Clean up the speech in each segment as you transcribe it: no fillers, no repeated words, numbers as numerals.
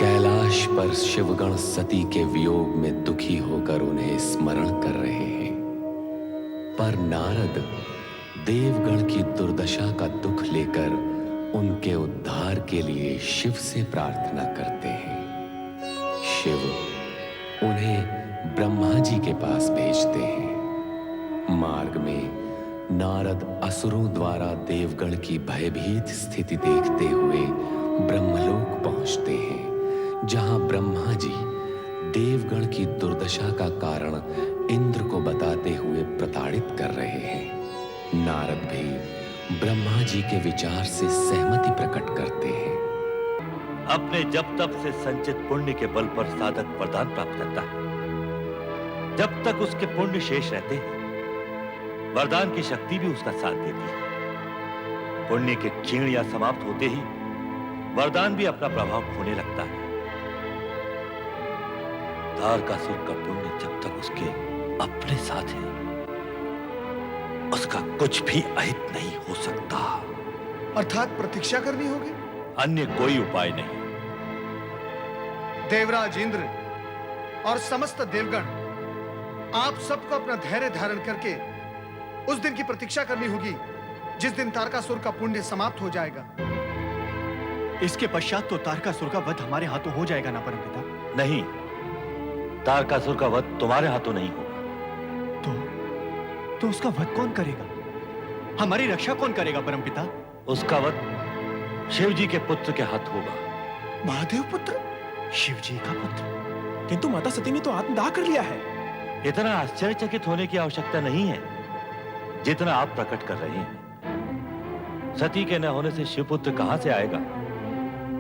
कैलाश पर शिवगण सती के वियोग में दुखी होकर उन्हें स्मरण कर रहे हैं, पर नारद देवगण की दुर्दशा का दुख लेकर उनके उद्धार के लिए शिव से प्रार्थना करते हैं। शिव उन्हें ब्रह्मा जी के पास भेजते हैं। मार्ग में नारद असुरों द्वारा देवगण की भयभीत स्थिति देखते हुए ब्रह्मलोक पहुंचते हैं, जहां ब्रह्मा जी देवगण की दुर्दशा का कारण इंद्र को बताते हुए प्रताड़ित कर रहे हैं। नारद भी ब्रह्मा जी के विचार से सहमति प्रकट करते हैं। अपने जब तब से संचित पुण्य के बल पर साधक वरदान प्राप्त करता है। जब तक उसके पुण्य शेष रहते हैं, वरदान की शक्ति भी उसका साथ देती है। पुण्य के क्षीण या समाप्त होते ही वरदान भी अपना प्रभाव खोने लगता है। तारकासुर का पुण्य जब तक उसके अपने साथ है, उसका कुछ भी अहित नहीं हो सकता। अर्थात प्रतीक्षा करनी होगी, अन्य कोई उपाय नहीं। देवराज इंद्र और समस्त देवगण, आप सबको अपना धैर्य धारण करके उस दिन की प्रतीक्षा करनी होगी जिस दिन तारकासुर का पुण्य समाप्त हो जाएगा। इसके पश्चात तो तारकासुर का वध हमारे हाथों हो जाएगा ना परमपिता? नहीं, तारकासुर का वध तुम्हारे हाथों नहीं होगा। तो उसका वध कौन करेगा? हमारी रक्षा कौन करेगा परमपिता? उसका वध शिव जी के पुत्र के हाथ होगा। महादेव पुत्र? शिव जी का पुत्र? किंतु माता सती ने तो आत्मदाह कर लिया है। इतना आश्चर्यचकित होने की आवश्यकता नहीं है जितना आप प्रकट कर रहे हैं। सती के न होने से शिवपुत्र कहां से आएगा?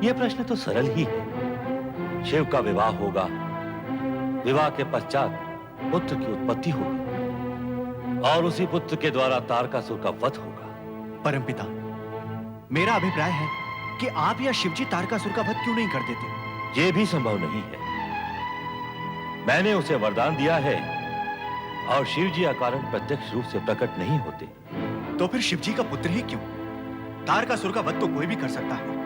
यह प्रश्न तो सरल ही है। शिव का विवाह होगा, विवाह के पश्चात पुत्र की उत्पत्ति होगी और उसी पुत्र के द्वारा तारकासुर का वध होगा। परमपिता, मेरा अभिप्राय है कि आप या शिवजी तारकासुर का वध क्यों नहीं कर देते? यह भी संभव नहीं है। मैंने उसे वरदान दिया है और शिवजी अकारण प्रत्यक्ष रूप से प्रकट नहीं होते। तो फिर शिवजी का पुत्र ही क्यों? तारकासुर का वध तो कोई भी कर सकता है।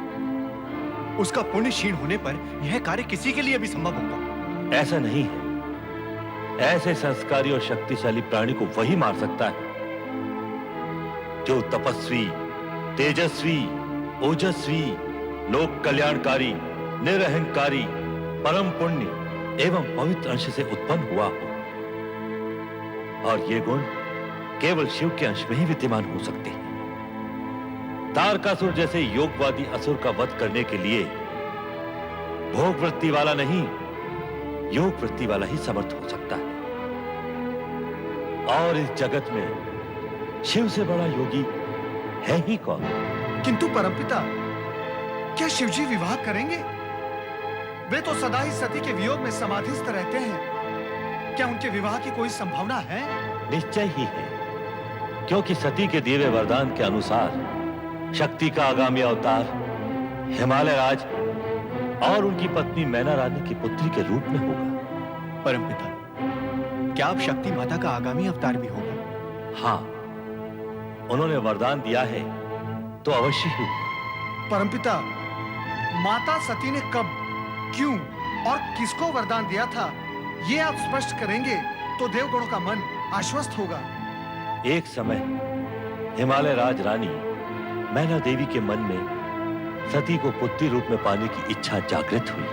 उसका पुण्य क्षीण होने पर यह कार्य किसी के लिए भी संभव होगा। ऐसा नहीं है। ऐसे संस्कारी और शक्तिशाली प्राणी को वही मार सकता है जो तपस्वी, तेजस्वी, ओजस्वी, लोक कल्याणकारी, निरहंकारी, परम पुण्य एवं पवित्र अंश से उत्पन्न हुआ हो। और ये गुण केवल शिव के अंश में ही विद्यमान हो सकते हैं। तारकासुर जैसे योगवादी असुर का वध करने के लिए भोग वृत्ति वाला नहीं, योग वृत्ति वाला ही समर्थ हो सकता है। और इस जगत में शिव से बड़ा योगी है ही कौन? किंतु परमपिता, क्या शिवजी विवाह करेंगे? वे तो सदा ही सती के वियोग में समाधिस्थ रहते हैं। क्या उनके विवाह की कोई संभावना है? निश्चय ही है, क्योंकि सती के दिए वरदान के अनुसार शक्ति का आगामी अवतार हिमालय राज और उनकी पत्नी मैना रानी की पुत्री के रूप में होगा। परमपिता, क्या आप शक्ति माता का आगामी अवतार भी होगा? हाँ, उन्होंने वरदान दिया है तो अवश्य ही। परमपिता, माता सती ने कब, क्यों और किसको वरदान दिया था, ये आप स्पष्ट करेंगे तो देवगणों का मन आश्वस्त होगा। एक समय हिमालय राज रानी मैना देवी के मन में सती को पुत्री रूप में पाने की इच्छा जागृत हुई।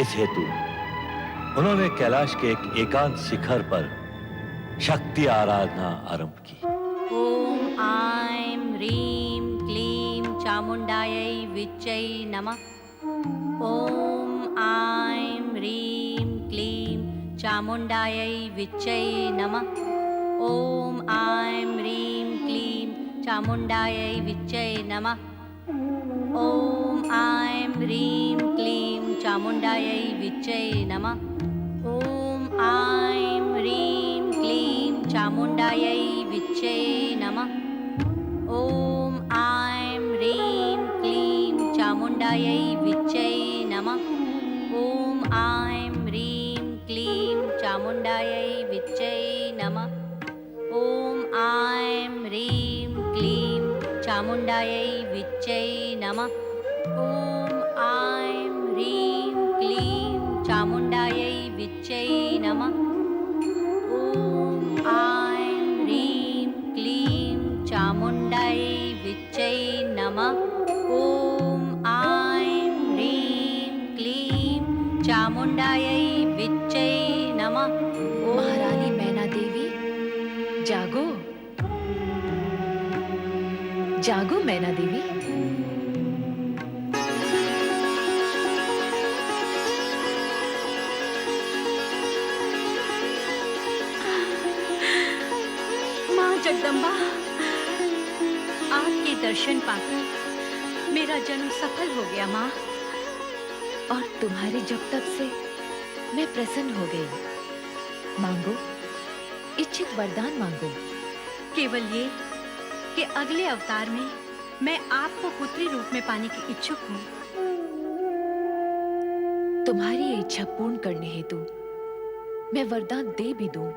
इस हेतु उन्होंने कैलाश के एक एकांत शिखर पर शक्ति आराधना आरंभ की। ओम आईं ह्रीं क्लीं चामुंडायै विच्चै नमः। ओम आईं ह्रीं क्लीं चामुंडायै विच्चै नमः। ओम आईं ह्रीं क्लीं चामुंडायै विच्चै नमः। ओम आईं ह्रीं क्लीं चामुंडायै विच्चै नमः। ओम आईं ह्रीं क्लीं चामुंडायै विच्चै नमः। ओम आईं ह्रीं क्लीं चामुंडायै विच्चै नमः। ओम आईं ह्रीं क्लीं चामुंडायै विच्चै नमः। ओम आईं ह्रीं क्लीं चामुंडायै विच्चै नमः। ओम आईं चामुण्डायै विच्चै नमः। ॐ ऐं ह्रीं क्लीं चामुण्डायै विच्चै नमः। ॐ ऐं ह्रीं क्लीं चामुण्डायै विच्चै नमः। महारानी मैना देवी, जागो, जागो मैना देवी। माँ जगदम्बा, आपके दर्शन पाकर मेरा जन्म सफल हो गया माँ। और तुम्हारे जब तक से मैं प्रसन्न हो गई। मांगो, इच्छित वरदान मांगो। केवल ये कि अगले अवतार में मैं आपको पुत्री रूप में पाने की इच्छुक हूँ। तुम्हारी ये इच्छा पूर्ण करने हेतु मैं वरदान दे भी दूं,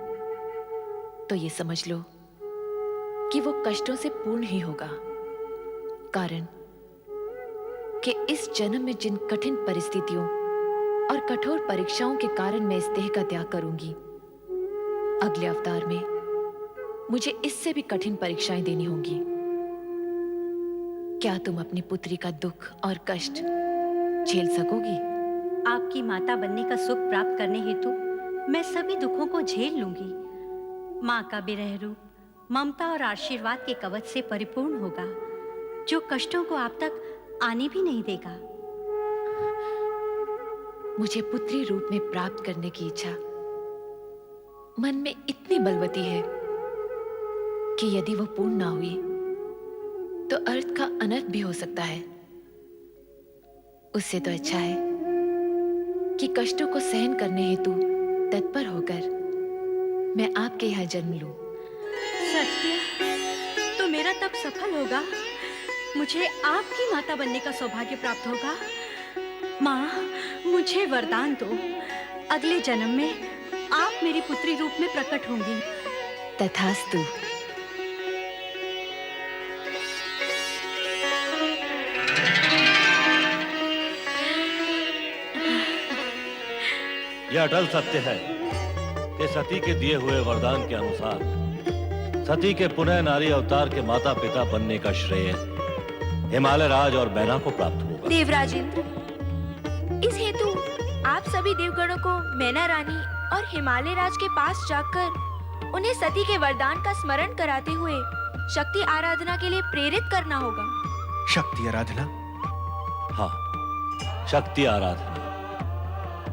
तो ये समझ लो कि वो कष्टों से पूर्ण ही होगा। कारण कि इस जन्म में जिन कठिन परिस्थितियों और कठोर परीक्षाओं के कारण मैं इस देह का त्याग करूंगी, अगले अवतार में मुझे इससे भी कठिन परीक्षाएं देनी होंगी। क्या तुम अपनी पुत्री का दुख और कष्ट झेल सकोगी? आपकी माता बनने का सुख प्राप्त करने हेतु मैं सभी दुखों को झेल लूंगी। माँ का विरह रूप ममता और आशीर्वाद के कवच से परिपूर्ण होगा, जो कष्टों को आप तक आने भी नहीं देगा। मुझे पुत्री रूप में प्राप्त करने की इच्छा मन में इतनी बलवती है कि यदि वो पूर्ण ना हुई तो अर्थ का अनर्थ भी हो सकता है। उससे तो अच्छा है कि कष्टों को सहन करने हेतु तत्पर होकर मैं आपके यहाँ जन्म लूं। सत्य, तो मेरा तप सफल होगा। मुझे आपकी माता बनने का सौभाग्य प्राप्त होगा। माँ, मुझे वरदान दो, अगले जन्म में आप मेरी पुत्री रूप में प्रकट होंगी। तथास्तु। यह अटल सत्य है कि सती के दिए हुए वरदान के अनुसार सती के पुनः नारी अवतार के माता पिता बनने का श्रेय हिमालय राज और मैना को प्राप्त होगा। देवराज इंद्र, इस हेतु आप सभी देवगणों को मैना रानी और हिमालय राज के पास जाकर उन्हें सती के वरदान का स्मरण कराते हुए शक्ति आराधना के लिए प्रेरित करना होगा। शक्ति आराधना? हाँ, शक्ति आराधना,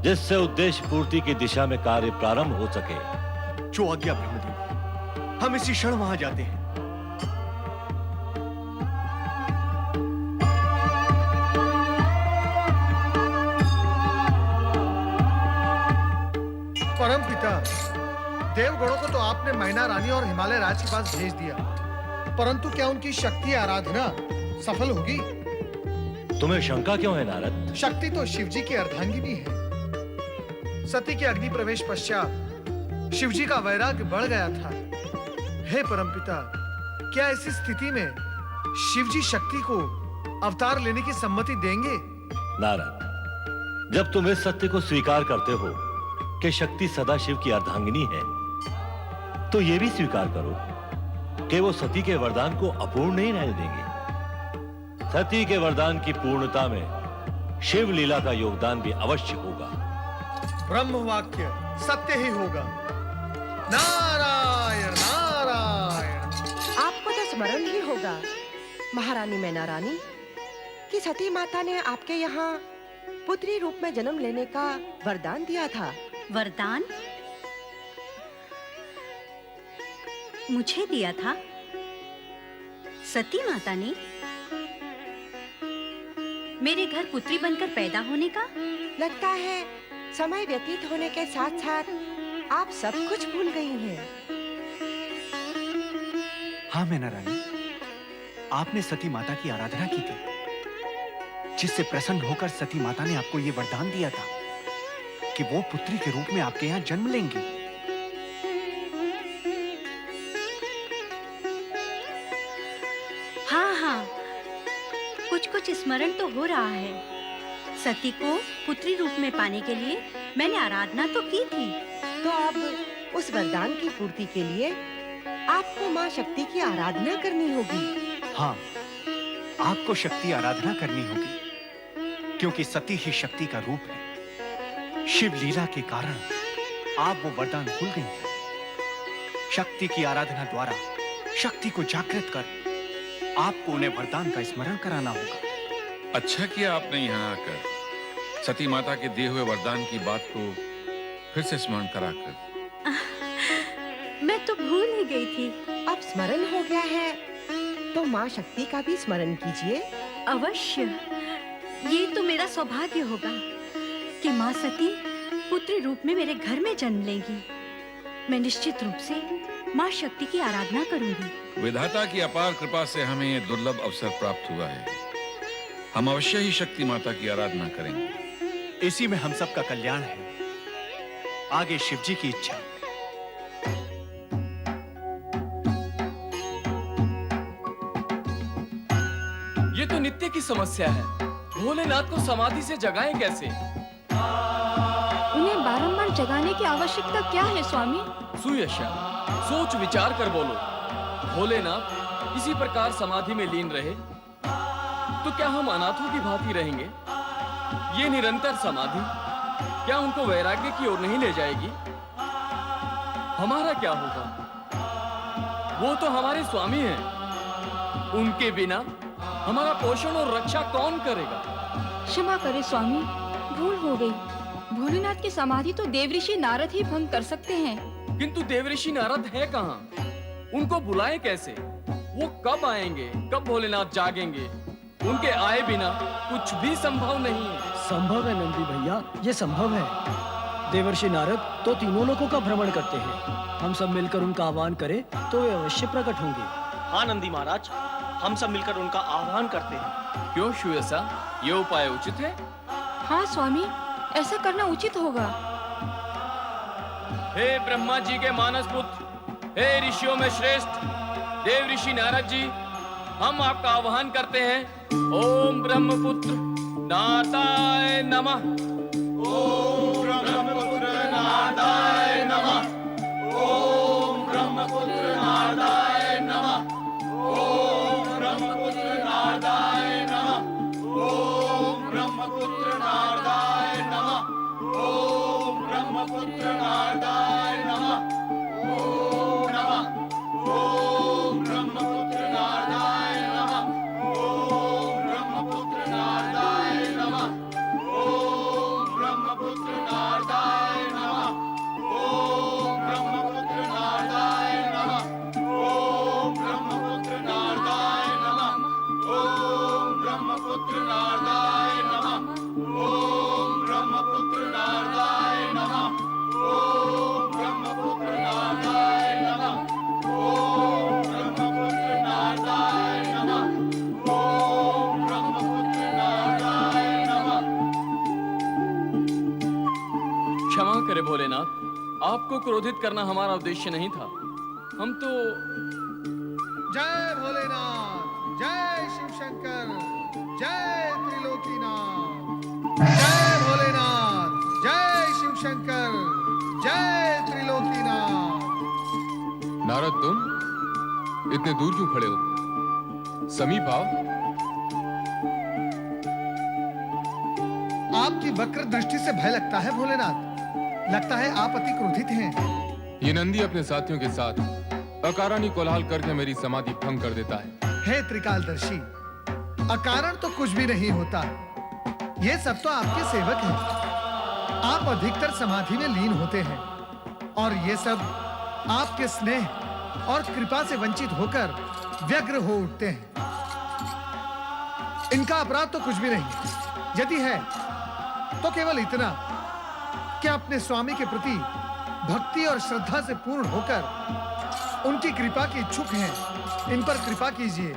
जिससे उद्देश्य पूर्ति की दिशा में कार्य प्रारंभ हो सके। जो आज्ञा ब्रह्मदेव, हम इसी क्षण वहां जाते हैं। परम पिता, देवगणों को तो आपने मैना रानी और हिमालय राज के पास भेज दिया, परंतु क्या उनकी शक्ति आराधना सफल होगी? तुम्हें शंका क्यों है नारद? शक्ति तो शिवजी की अर्धांगिनी है। सती के अग्नि प्रवेश पश्चात शिवजी का वैराग्य बढ़ गया था। हे परमपिता, क्या ऐसी स्थिति में शिवजी शक्ति को अवतार लेने की सम्मति देंगे? नारद, जब तुम इस सत्य को स्वीकार करते हो कि शक्ति सदा शिव की अर्धांगिनी है, तो यह भी स्वीकार करो कि वो सती के वरदान को अपूर्ण नहीं रहने देंगे। सती के वरदान की पूर्णता में शिव लीला का योगदान भी अवश्य होगा। ब्रह्म वाक्य सत्य ही होगा। नारायण नारायण। आपको तो स्मरण ही होगा महारानी मैना रानी कि सती माता ने आपके यहाँ पुत्री रूप में जन्म लेने का वरदान दिया था। वरदान मुझे दिया था? सती माता ने मेरे घर पुत्री बनकर पैदा होने का? लगता है समय व्यतीत होने के साथ साथ आप सब कुछ भूल गई हैं। हाँ मैना रानी, आपने सती माता की आराधना की थी, जिससे प्रसन्न होकर सती माता ने आपको ये वरदान दिया था कि वो पुत्री के रूप में आपके यहाँ जन्म लेंगी। हाँ हाँ, कुछ कुछ स्मरण तो हो रहा है। सती को पुत्री रूप में पाने के लिए मैंने आराधना तो की थी। तो अब उस वरदान की पूर्ति के लिए आपको माँ शक्ति की आराधना करनी होगी। हाँ, आपको शक्ति आराधना करनी होगी, क्योंकि सती ही शक्ति का रूप है। शिव लीला के कारण आप वो वरदान भूल गई हैं। शक्ति की आराधना द्वारा शक्ति को जागृत कर आपको उन्हें वरदान का स्मरण कराना होगा। अच्छा किया आपने यहाँ आकर सती माता के दिए हुए वरदान की बात को फिर से स्मरण कराकर। मैं तो भूल ही गई थी। अब स्मरण हो गया है तो माँ शक्ति का भी स्मरण कीजिए। अवश्य, ये तो मेरा सौभाग्य होगा कि माँ सती पुत्री रूप में मेरे घर में जन्म लेंगी। मैं निश्चित रूप से माँ शक्ति की आराधना करूंगी। विधाता की अपार कृपा से हमें ये दुर्लभ अवसर प्राप्त हुआ है। हम अवश्य ही शक्ति माता की आराधना करेंगे। इसी में हम सब का कल्याण है। आगे शिव जी की इच्छा। ये तो नित्य की समस्या है। भोलेनाथ को समाधि से जगाएं कैसे? उन्हें बारंबार जगाने की आवश्यकता क्या है स्वामी? सुयशा, सोच विचार कर बोलो। भोलेनाथ इसी प्रकार समाधि में लीन रहे तो क्या हम अनाथों की भांति रहेंगे? ये निरंतर समाधि क्या उनको वैराग्य की ओर नहीं ले जाएगी? हमारा क्या होगा? वो तो हमारे स्वामी हैं। उनके बिना हमारा पोषण और रक्षा कौन करेगा? क्षमा करे स्वामी, भूल हो गई। भोलेनाथ की समाधि तो देवऋषि नारद ही भंग कर सकते हैं। किंतु देवऋषि नारद है कहाँ? उनको बुलाएं कैसे? वो कब आएंगे? कब भोलेनाथ जागेंगे? उनके आए बिना कुछ भी संभव नहीं है। संभव है नंदी भैया, ये संभव है। देवर्षि नारद तो तीनों लोकों का भ्रमण करते हैं। हम सब मिलकर उनका आह्वान करें तो वे अवश्य प्रकट होंगे। हाँ नंदी महाराज, हम सब मिलकर उनका आह्वान करते हैं। क्यों सुयशा, ये उपाय उचित है? हाँ स्वामी, ऐसा करना उचित होगा। हे ब्रह्मा जी के मानस पुत्र, हे ऋषियों में श्रेष्ठ देव ऋषि नारद जी, हम आपका आह्वान करते हैं। ओम ब्रह्मपुत्र नारदाय नमः। ओम ब्रह्मपुत्र नारदाय नमः। ओम ब्रह्मपुत्र नारदाय नमः। ओम ब्रह्मपुत्र नारदाय नमः। ओम ब्रह्मपुत्र नारदाय नमः। ओम ब्रह्मपुत्र नारदाय नमः। ओम नमः। ओम ब्रह्मपुत्र नारदाय नमः। ओम ब्रह्मपुत्र नारदाय नमः। ओम ब्रह्मपुत्र नारदाय नमः। ओम ब्रह्मपुत्र नारदाय नमः। ओम ब्रह्मपुत्र नारदाय नमः। ओम ब्रह्मपुत्र नारदाय नमः। ओम ब्रह्मपुत्र नारदाय नमः। ओम ब्रह्मपुत्र नारदाय नमः। ओम ब्रह्मपुत्र नारदाय नमः। ओम ब्रह्मपुत्र नारदाय नमः। क्षमा करे भोलेनाथ, आपको क्रोधित करना हमारा उद्देश्य नहीं था। हम तो जय भोलेनाथ, जय शिव शंकर, जय त्रिलोकीनाथ। जय भोलेनाथ, जय शिव शंकर, जय त्रिलोकीनाथ। नारद, तुम इतने दूर क्यों खड़े हो? समीप आओ। आपकी वक्र दृष्टि से भय लगता है भोलेनाथ। लगता है आप अति क्रोधित हैं। ये नंदी अपने साथियों के साथ अकारण ही कोलाहल करके मेरी समाधि भंग कर देता है। हे त्रिकालदर्शी, अकारण तो कुछ भी नहीं होता। ये सब तो आपके सेवक हैं। आप अधिकतर समाधि में लीन होते हैं और ये सब आपके स्नेह और कृपा से वंचित होकर व्यग्र हो उठते हैं। इनका अपराध तो कुछ भी नहीं है। यदि है तो केवल इतना कि अपने स्वामी के प्रति भक्ति और श्रद्धा से पूर्ण होकर उनकी कृपा के इच्छुक हैं। इन पर कृपा कीजिए।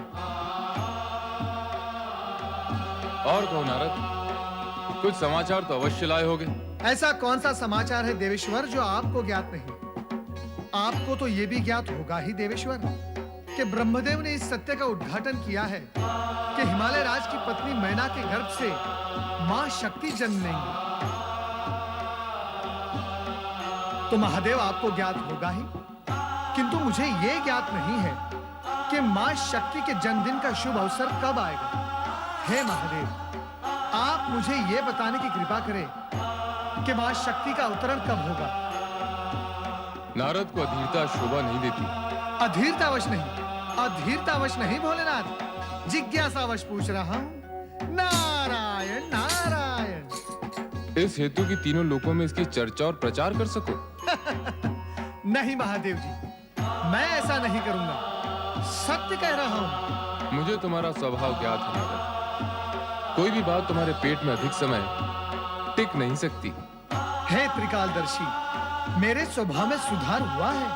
और कहो नारद, कुछ समाचार तो अवश्य लाए होगे। ऐसा कौन सा समाचार है देवेश्वर जो आपको ज्ञात नहीं? आपको तो यह भी ज्ञात होगा ही देवेश्वर कि ब्रह्मदेव ने इस सत्य का उद्घाटन किया है कि हिमालय राज की पत्नी मैना के गर्भ से मां शक्ति जन्म लेंगी तो महादेव आपको ज्ञात होगा ही, किंतु मुझे यह ज्ञात नहीं है कि मां शक्ति के जन्मदिन का शुभ अवसर कब आएगा। हे महादेव, आप मुझे यह बताने की कृपा करें कि मां शक्ति का अवतरण कब होगा। नारद को अधीरता शोभा नहीं देती। अधीरतावश नहीं भोलेनाथ, जिज्ञासावश पूछ रहा हूं। नारायण नारायण। इस हेतु की तीनों लोकों में इसकी चर्चा और प्रचार कर सको। नहीं महादेव जी, मैं ऐसा नहीं करूंगा, सत्य कह रहा हूं। मुझे तुम्हारा स्वभाव ज्ञात है नारद। कोई भी बात तुम्हारे पेट में अधिक समय टिक नहीं सकती। हे त्रिकालदर्शी, मेरे स्वभाव में सुधार हुआ है।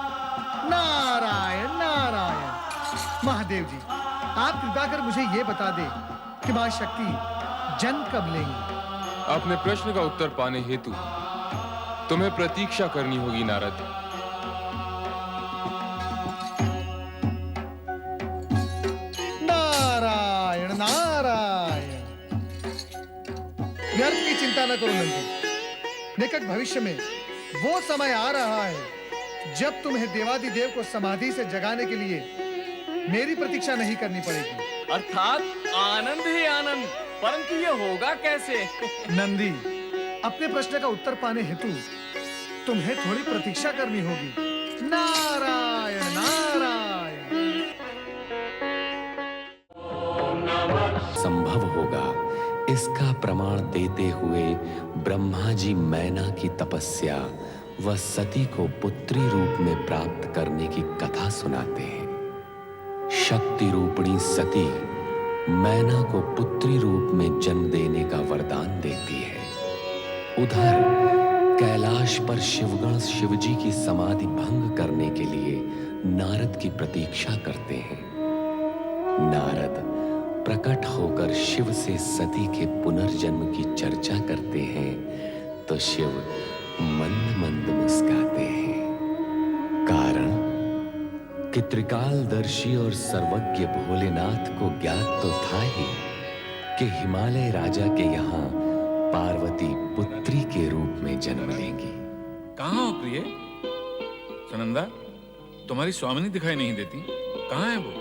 नारायण नारायण। महादेव जी, आप कृपा कर मुझे ये बता दे कि मां शक्ति जन्म कब लेंगी। अपने प्रश्न का उत्तर पाने हेतु तुम्हें प्रतीक्षा करनी होगी नारद। नारायण नारायण। व्यर्थ की चिंता न करो नंदी, निकट भविष्य में वो समय आ रहा है जब तुम्हें देवादिदेव को समाधि से जगाने के लिए मेरी प्रतीक्षा नहीं करनी पड़ेगी। अर्थात आनंद ही आनंद, परंतु ये होगा कैसे? नंदी, अपने प्रश्न का उत्तर पाने हेतु तुम्हें थोड़ी प्रतीक्षा करनी होगी। नारायण नारायण। संभव होगा इसका प्रमाण देते हुए ब्रह्मा जी मैना की तपस्या व सती को पुत्री रूप में प्राप्त करने की कथा सुनाते हैं। शक्ति रूपिणी सती मैना को पुत्री रूप में जन्म देने का वरदान देती है। उधर कैलाश पर शिवगण शिवजी की समाधि भंग करने के लिए नारद की प्रतीक्षा करते हैं। नारद प्रकट होकर शिव से सती के पुनर्जन्म की चर्चा करते हैं तो शिव मंद मंद मुस्काते हैं। कारण कि त्रिकालदर्शी और सर्वज्ञ भोलेनाथ को ज्ञात तो था ही कि हिमालय राजा के यहाँ पार्वती पुत्री के रूप में जन्म लेंगी। कहाँ हो प्रिय? सुनंदा, तुम्हारी स्वामिनी दिखाई नहीं देती, कहाँ है वो?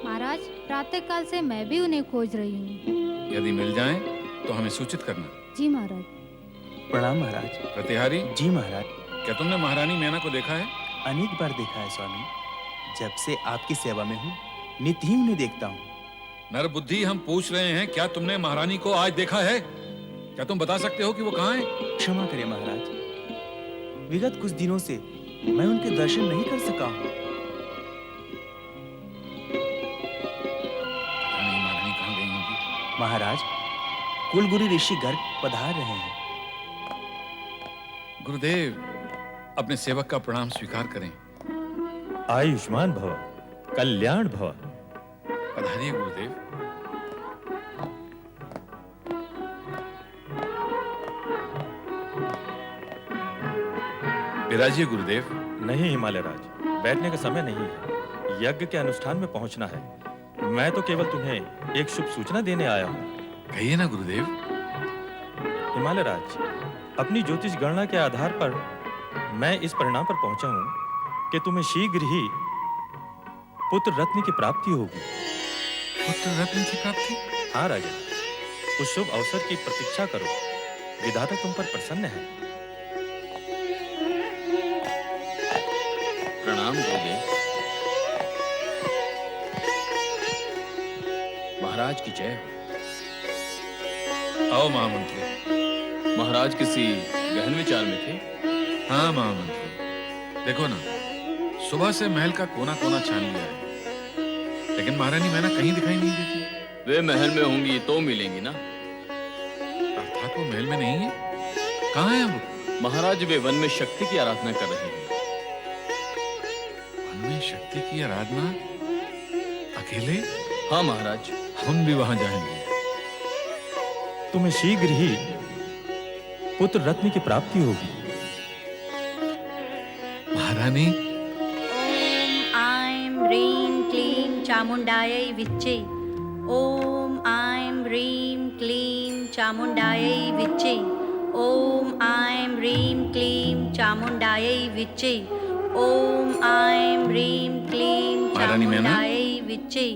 महाराज, प्रातः काल से मैं भी उन्हें खोज रही हूँ। यदि मिल जाएं तो हमें सूचित करना। जी महाराज। प्रणाम महाराज। प्रतिहारी जी महाराज। क्या तुमने महारानी मैना को देखा है? अनेक बार देखा है स्वामी, जब से आपकी सेवा में हूँ नित्य ही उन्हें देखता हूँ। नरबुद्धि, हम पूछ रहे हैं क्या तुमने महारानी को आज देखा है? क्या तुम बता सकते हो कि वो कहाँ है? क्षमा करें महाराज, विगत कुछ दिनों से मैं उनके दर्शन नहीं कर सका हूँ। महारानी कहाँ गई होंगी? महाराज, कुलगुरु ऋषि गर्ग पधार रहे हैं। गुरुदेव, अपने सेवक का प्रणाम स्वीकार करें। आयुष्मान भव, कल्याण भव। पधारिए गुरुदेव। विराजिए गुरुदेव। नहीं हिमालय राज, बैठने का समय नहीं है, यज्ञ के अनुष्ठान में पहुंचना है। मैं तो केवल तुम्हें एक शुभ सूचना देने आया हूँ। कहिए ना गुरुदेव। हिमालय राज, अपनी ज्योतिष गणना के आधार पर मैं इस परिणाम पर पहुंचा हूँ कि तुम्हें शीघ्र ही पुत्र रत्न की प्राप्ति होगी। पुत्र रत्न की प्राप्ति? हाँ राजा, उस शुभ अवसर की प्रतीक्षा करो, विधाता तुम पर प्रसन्न है। प्रणाम गुरुदेव। महाराज की जय हो। आओ महामंत्री। महाराज किसी गहन विचार में थे? हाँ महामंत्री, देखो ना, सुबह से महल का कोना कोना छान लिया है, लेकिन महारानी मैना कहीं दिखाई नहीं देती। वे महल में होंगी तो मिलेंगी ना। अर्थात वो महल में नहीं है? कहाँ है वो? महाराज, वे वन में शक्ति की आराधना कर रहे हैं। वन में शक्ति की आराधना? अकेले? हाँ महाराज। हम भी वहां जाएंगे। तुम्हें शीघ्र ही पुत्र रत्न की प्राप्ति होगी। महारानी। ओम आईं ह्रीं क्लीं चामुंडायै विच्चे ओम ऐं ह्रीं क्लीं चामुण्डायै विच्चे। ओम ऐं ह्रीं क्लीं चामुण्डायै विच्चे। ओम ऐं ह्रीं क्लीं महारानी मैना? चामुण्डायै विच्चे।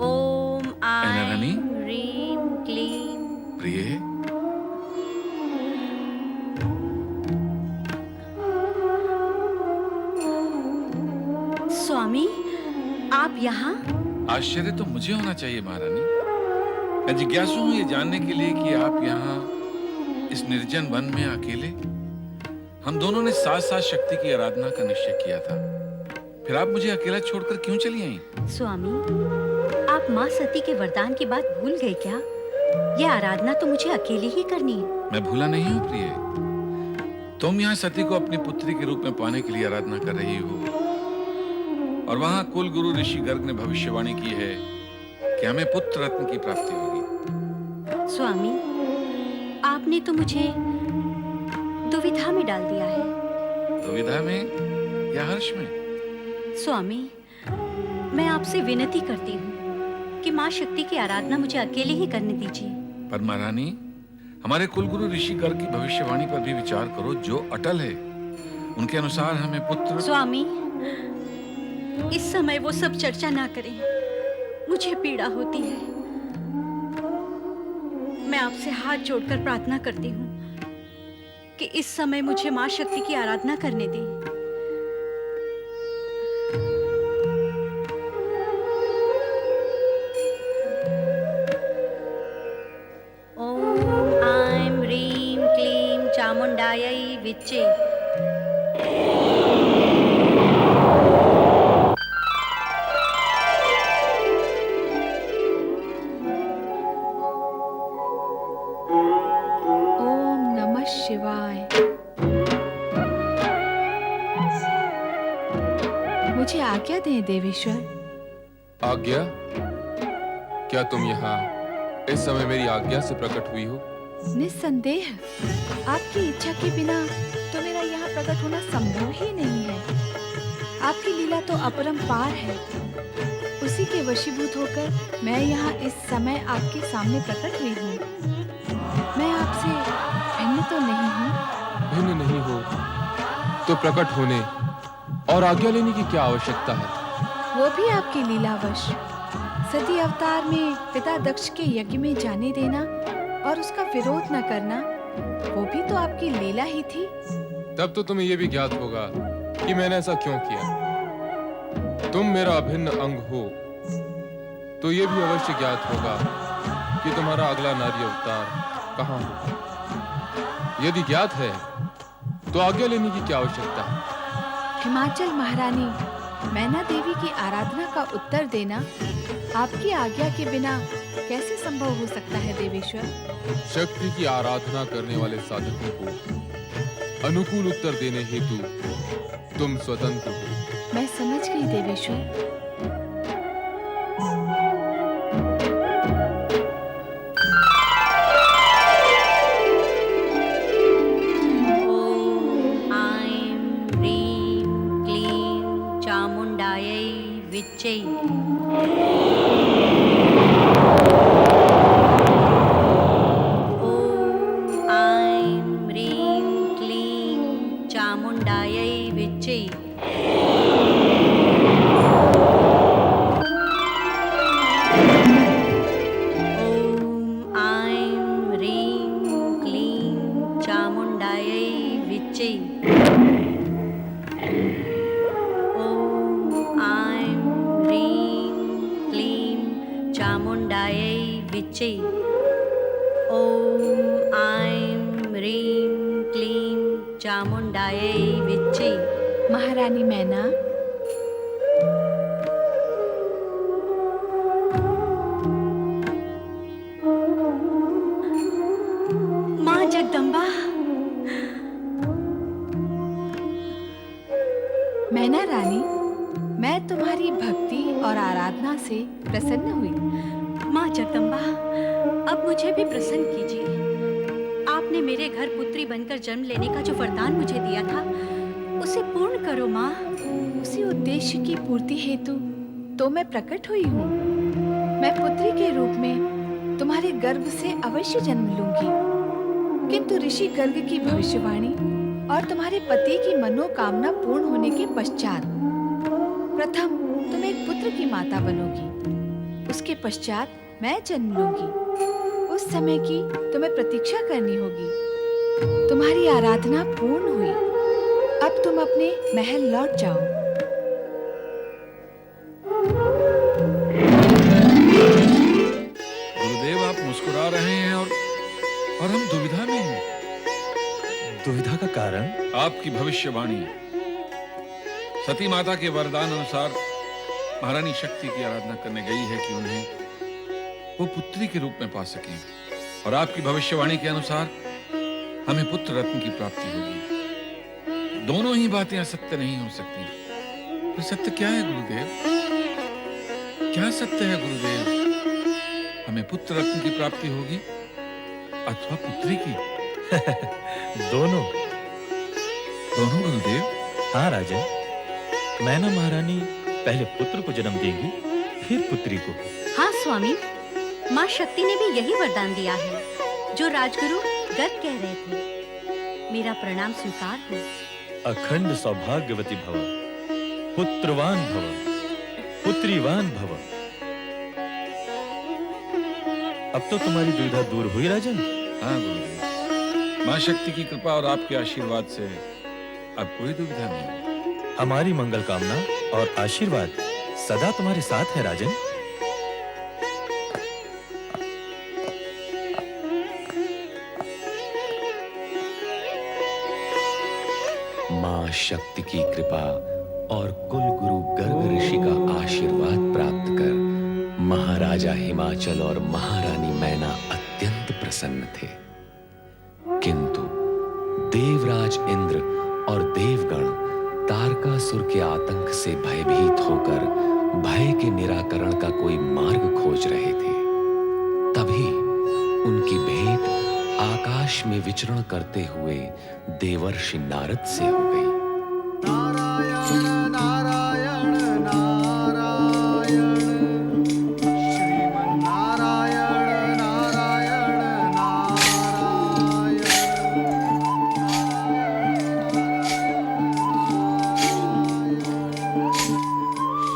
ओम मैना ऐं रानी? ह्रीं क्लीं। प्रिय, स्वामी, आप यहाँ? आश्चर्य तो मुझे होना चाहिए महारानी। मैं जिज्ञासु हूँ ये जानने के लिए कि आप यहाँ इस निर्जन वन में अकेले। हम दोनों ने साथ साथ शक्ति की आराधना का निश्चय किया था, फिर आप मुझे अकेला छोड़कर क्यों चली आई? स्वामी, आप माँ सती के वरदान की बात भूल गए क्या? यह आराधना तो मुझे अकेली ही करनी है। मैं भूला नहीं हूँ प्रिय। तुम यहाँ सती को अपनी पुत्री के रूप में पाने के लिए आराधना कर रही हो, और वहाँ कुल गुरु ऋषि गर्ग ने भविष्यवाणी की है कि हमें पुत्र रत्न की प्राप्ति होगी। स्वामी, आपने तो मुझे दुविधा में डाल दिया है। दुविधा में या हर्ष में? स्वामी, मैं आपसे विनती करती हूँ कि माँ शक्ति की आराधना मुझे अकेले ही करने दीजिए। पर महारानी, हमारे कुलगुरु ऋषि गर्ग की भविष्यवाणी पर भी विचार करो जो अटल है। उनके अनुसार हमें पुत्र। स्वामी, इस समय वो सब चर्चा ना करें, मुझे पीड़ा होती है। मैं आपसे हाथ जोड़कर प्रार्थना करती हूँ कि इस समय मुझे माँ शक्ति की आराधना करने दें। ओम ऐं ह्रीं क्लीं चामुण्डायै विच्चे। ओम नमः शिवाय। मुझे आज्ञा दें देवेश्वर। आज्ञा? क्या तुम यहाँ इस समय मेरी आज्ञा से प्रकट हुई हो? निस्संदेह आपकी इच्छा के बिना तो मेरा यहाँ प्रकट होना संभव ही नहीं है। आपकी लीला तो अपरंपार है। उसी के वशीभूत होकर मैं यहाँ इस समय आपके सामने प्रकट हुई हूँ। मैं आपसे भिन्न तो नहीं हूँ? भिन्न नहीं हो तो प्रकट होने और आज्ञा लेने की क्या आवश्यकता है? वो भी आपकी लीलावश। सती अवतार में पिता दक्ष के यज्ञ में जाने देना और उसका विरोध न करना, वो भी तो आपकी लीला ही थी। तब तो तुम्हें यह भी ज्ञात होगा कि मैंने ऐसा क्यों किया। तुम मेरा अभिन्न अंग हो तो यह भी अवश्य ज्ञात होगा कि तुम्हारा अगला नारी अवतार कहाँ हो। यदि ज्ञात है तो आज्ञा लेने की क्या आवश्यकता है? हिमाचल महारानी मैना देवी की आराधना का उत्तर देना आपकी आज्ञा के बिना कैसे संभव हो सकता है देवेश्वर? शक्ति की आराधना करने वाले साधकों को अनुकूल उत्तर देने हेतु तुम स्वतंत्र हो। मैं समझ गई देवेश्वर। ओम ऐं ह्रीं क्लीं चामुण्डायै विच्चे। ओम ऐं ह्रीं क्लीं चामुण्डायै विच्चे। ओम ऐं ह्रीं क्लीं चामुण्डायै विच्चे। ओम ऐं ह्रीं क्लीं चामुण्डायै विच्चे। ओम ऐं ह्रीं क्लीं चामुण्डायै विच्चे। महारानी मैना, माँ जगदम्बा, मैना रानी, मैं तुम्हारी भक्ति और आराधना से प्रसन्न हुई। माँ जगदम्बा, अब मुझे भी प्रसन्न कीजिए। आपने मेरे घर पुत्री बनकर जन्म लेने का जो वरदान मुझे दिया था, उसे पूर्ण करो माँ। उसी उद्देश्य की पूर्ति हेतु तो मैं प्रकट हुई हूँ। मैं पुत्री के रूप में तुम्हारे गर्भ से अवश्य जन्म लूंगी, किंतु ऋषि गर्ग की भविष्यवाणी और तुम्हारे पति की मनोकामना पूर्ण होने के पश्चात प्रथम तुम एक पुत्र की माता बनोगी, उसके पश्चात मैं जन्म लूंगी। उस समय की तुम्हें प्रतीक्षा करनी होगी। तुम्हारी आराधना पूर्ण हुई, अब तुम अपने महल लौट जाओ। गुरुदेव, आप मुस्कुरा रहे हैं और हम दुविधा में हैं। दुविधा का कारण? आपकी भविष्यवाणी सती माता के वरदान अनुसार महारानी शक्ति की आराधना करने गई है कि उन्हें वो पुत्री के रूप में पा सकें, और आपकी भविष्यवाणी के अनुसार हमें पुत्र रत्न की प्राप्ति होगी। दोनों ही बातें असत्य नहीं हो सकती। तो सत्य क्या है गुरुदेव? क्या सत्य है गुरुदेव? हमें पुत्र रत्न की प्राप्ति होगी अथवा पुत्री की? दोनों गुरुदेव? हाँ राजन, मैना महारानी पहले पुत्र को जन्म देगी, फिर पुत्री को। हाँ स्वामी, माँ शक्ति ने भी यही वरदान दिया है जो राजगुरु गर्ग कह रहे थे। मेरा प्रणाम स्वीकार हो। अखंड सौभाग्यवती भव, पुत्रवान भव, पुत्रीवान भव। अब तो तुम्हारी दुविधा दूर हुई राजन? हाँ गुरुदेव, माँ शक्ति की कृपा और आपके आशीर्वाद से अब कोई दुविधा नहीं। हमारी मंगल कामना और आशीर्वाद सदा तुम्हारे साथ है राजन। मां शक्ति की कृपा और कुल गुरु गर्ग ऋषि का आशीर्वाद प्राप्त कर महाराजा हिमाचल और महारानी मैना अत्यंत प्रसन्न थे। किंतु देवराज इंद्र और देवगण तारकासुर के आतंक से भयभीत होकर भय के निराकरण का कोई मार्ग खोज रहे थे। तभी उनकी भेंट आकाश में विचरण करते हुए देवर्षि नारद से हो गई। नारायण नारायण नारायण, श्रीमन नारायण नारायण नारायण,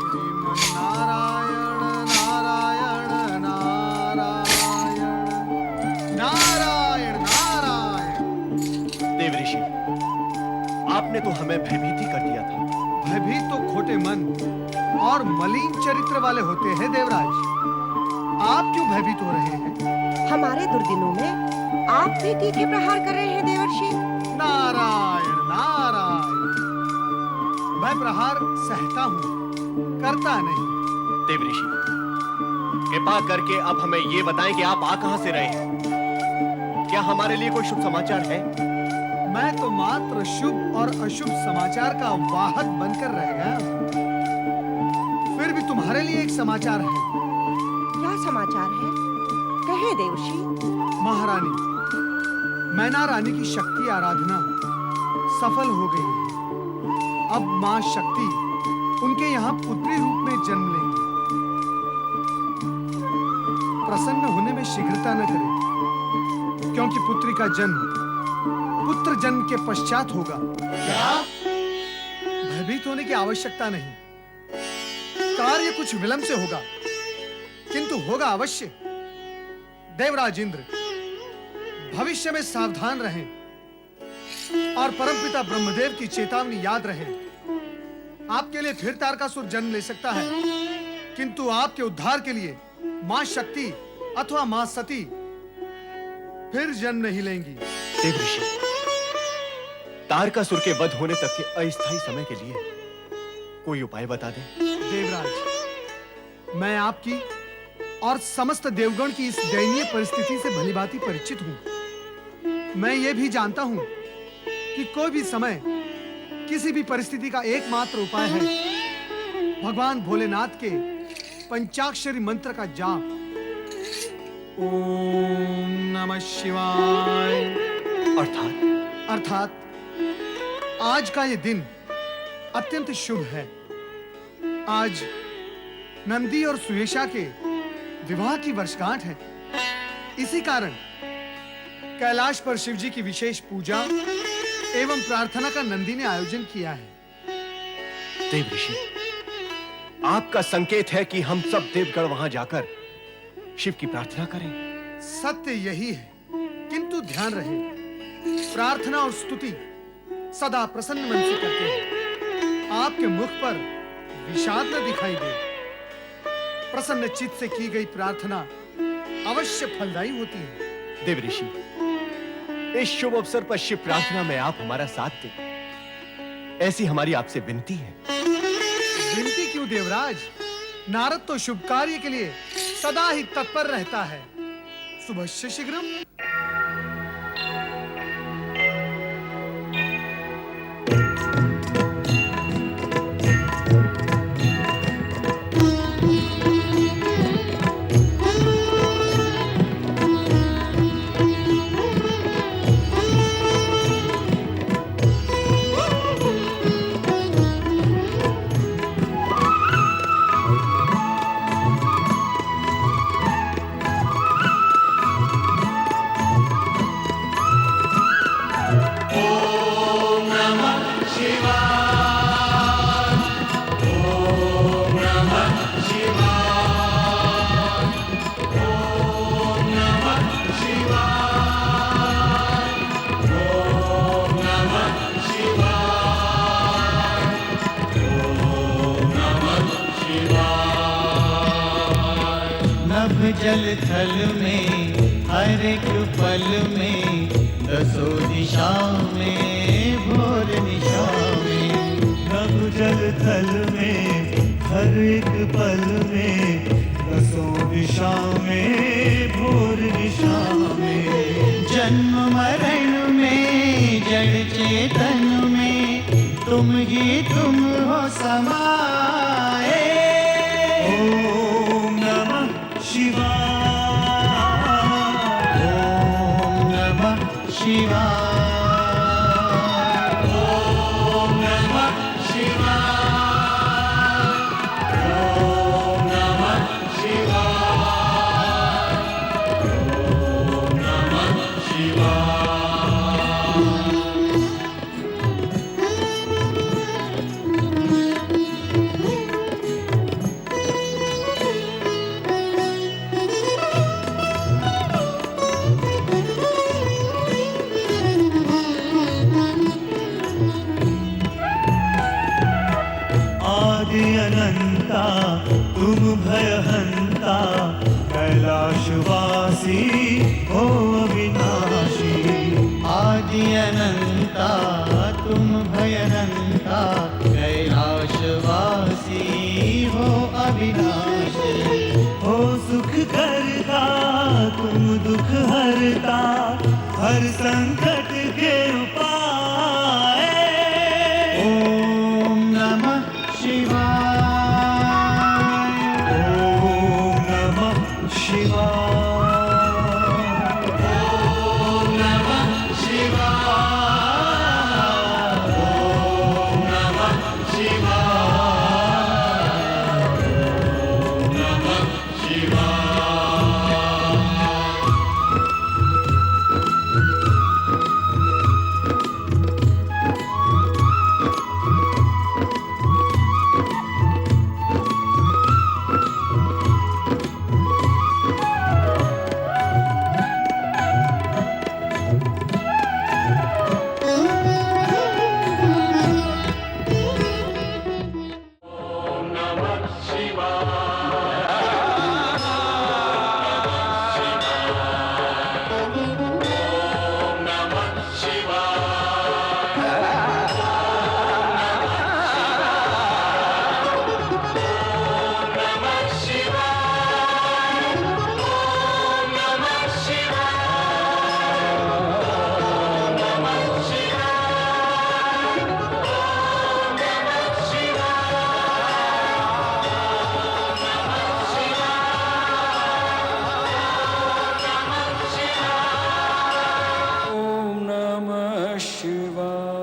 श्रीमन नारायण नारायण नारायण, नारायण नारायण। देवऋषि, आपने तो हमें भयभीति कर दिया था। भयभीत तो खोटे मन और मलिन चरित्र वाले होते हैं देवराज। आप क्यों भयभीत हो रहे हैं? हमारे दुर्दिनों में आप भी तीखे प्रहार कर रहे हैं देवर्षि। नारायण नारायण, मैं प्रहार सहता हूँ, करता नहीं। देवऋषि, कृपा करके अब हमें ये बताएं कि आप आ कहां से रहे हैं। क्या हमारे लिए कोई शुभ समाचार है? मैं तो मात्र शुभ और अशुभ समाचार का वाहक बनकर रह गया। फिर भी तुम्हारे लिए एक समाचार है। क्या समाचार है? कहे देवर्षि। महारानी, मैना रानी की शक्ति आराधना सफल हो गई है। अब मां शक्ति उनके यहाँ पुत्री रूप में जन्म लेंगी। प्रसन्न होने में शीघ्रता न करें, क्योंकि पुत्री का जन्म पुत्र जन्म के पश्चात होगा। क्या? भयभीत होने की आवश्यकता नहीं। कार्य कुछ विलंब से होगा, किंतु होगा अवश्य। देवराज इंद्र, भविष्य में सावधान रहें और परमपिता ब्रह्मदेव की चेतावनी याद रहे। आपके लिए फिर तारकासुर जन्म ले सकता है, किंतु आपके उद्धार के लिए मां शक्ति अथवा मां सती फिर जन्म नहीं लेंगी। देवऋषि, तारकासुर के वध होने तक के अस्थायी समय के लिए कोई उपाय बता दें। देवराज, मैं आपकी और समस्त देवगण की इस दयनीय परिस्थिति से भलीभांति परिचित हूं। मैं ये भी जानता हूं कि कोई भी समय, किसी भी परिस्थिति का एकमात्र उपाय है भगवान भोलेनाथ के पंचाक्षरी मंत्र का जाप। ओम नमः शिवाय। अर्थात आज का ये दिन अत्यंत शुभ है। आज नंदी और सुयेशा के विवाह की वर्षगांठ है। इसी कारण कैलाश पर शिव जी की विशेष पूजा एवं प्रार्थना का नंदी ने आयोजन किया है। देव ऋषि, आपका संकेत है कि हम सब देवगण वहां जाकर शिव की प्रार्थना करें। सत्य यही है, किंतु ध्यान रहे, प्रार्थना और स्तुति सदा प्रसन्न मन से करते हैं। आपके मुख पर विषाद न दिखाई दे। प्रसन्न चित्त से की गई प्रार्थना अवश्य फलदायी होती है। देव ऋषि, इस शुभ अवसर पर शिव प्रार्थना में आप हमारा साथ दें, ऐसी हमारी आपसे विनती है। विनती क्यों देवराज? नारद तो शुभ कार्य के लिए सदा ही तत्पर रहता है। शुभस्य शीघ्रम। जल थल में हर एक पल में दसों दिशा में भोर निशा में। नभ जल थल में हर एक पल में दसों दिशा में भोर निशा में। जन्म मरण में जड़ चेतन में तुम ही तुम हो समाए। ओम नमः शिवाय, ओम नमः शिवाय, ओम नमः शिवाय, ओम नमः शिवाय, ओम नमः शिवाय। अनंता तुम भयहंता कैलाशवासी हो अविनाशी। आदि अनंता तुम भयहंता कैलाशवासी हो अविनाशी। हो सुख करता तुम दुख हरता हर संकट के उपाय। ओम नमः शिवाय, ओम नमः शिवाय, ओम नमः शिवाय, ओम नमः शिवाय, ओम नमः शिवाय। शिवाय।